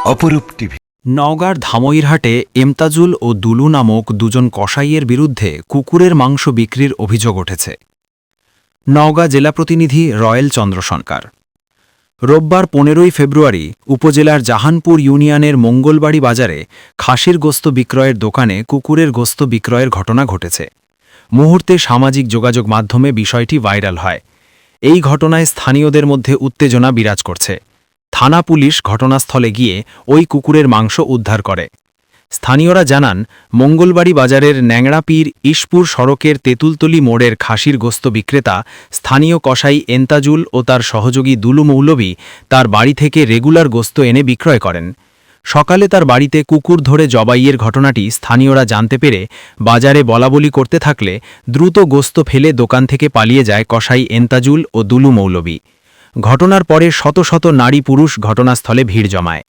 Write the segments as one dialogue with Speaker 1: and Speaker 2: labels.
Speaker 1: অপরূপ টিভি।
Speaker 2: নওগাঁর ধামইরহাটে এমতাজুল ও দুলু নামক দুজন কসাইয়ের বিরুদ্ধে কুকুরের মাংস বিক্রির অভিযোগ উঠেছে। নওগাঁ জেলা প্রতিনিধি রয়েল চন্দ্র সরকার। রোববার ১৫ই ফেব্রুয়ারি উপজেলার জাহানপুর ইউনিয়নের মঙ্গলবাড়ি বাজারে খাসির গোস্ত বিক্রয়ের দোকানে কুকুরের গোস্ত বিক্রয়ের ঘটনা ঘটেছে। মুহূর্তে সামাজিক যোগাযোগ মাধ্যমে বিষয়টি ভাইরাল হয়। এই ঘটনায় স্থানীয়দের মধ্যে উত্তেজনা বিরাজ করছে। থানা পুলিশ ঘটনাস্থলে গিয়ে ওই কুকুরের মাংস উদ্ধার করে। স্থানীয়রা জানান, মঙ্গলবাড়ি বাজারের ন্যাংড়াপীর ইশপুর সড়কের তেঁতুলতলি মোড়ের খাসির গোস্ত বিক্রেতা স্থানীয় কসাই এন্তাজুল ও তার সহযোগী দুলু মৌলভী তার বাড়ি থেকে রেগুলার গোস্ত এনে বিক্রয় করেন। সকালে তার বাড়িতে কুকুর ধরে জবাইয়ের ঘটনাটি স্থানীয়রা জানতে পেরে বাজারে বলাবলি করতে থাকলে দ্রুত গোস্ত ফেলে দোকান থেকে পালিয়ে যায় কসাই এন্তাজুল ও দুলু মৌলভী। ঘটনার পরে শত শত নারী পুরুষ ঘটনাস্থলে ভিড় জমায়।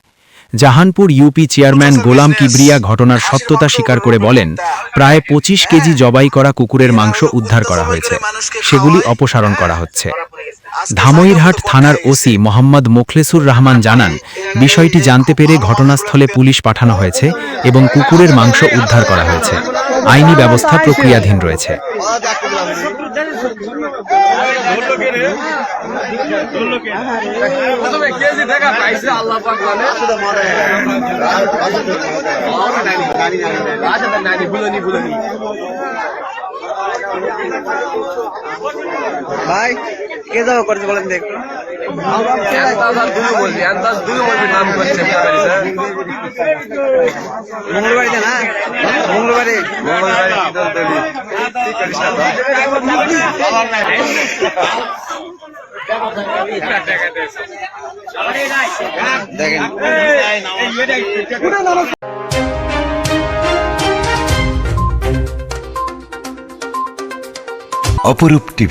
Speaker 2: জাহানপুর ইউপি চেয়ারম্যান গোলাম কিবরিয়া ঘটনার সত্যতা স্বীকার করে বলেন, প্রায় ২৫ কেজি জবাই করা কুকুরের মাংস উদ্ধার করা হয়েছে, সেগুলি অপসারণ করা হচ্ছে। ধামইরহাট থানার ওসি মোহাম্মদ মোখলেসুর রহমান জানান, বিষয়টি জানতে পেরে ঘটনাস্থলে পুলিশ পাঠানো হয়েছে এবং কুকুরের মাংস উদ্ধার করা হয়েছে। আইনি ব্যবস্থা প্রক্রিয়াধীন রয়েছে।
Speaker 3: ভাই কে যাবো করছে বলেন দেখ মঙ্গলবাড়িতে না মঙ্গলবাড়ি দেখেন
Speaker 1: অপরূপ টিভি।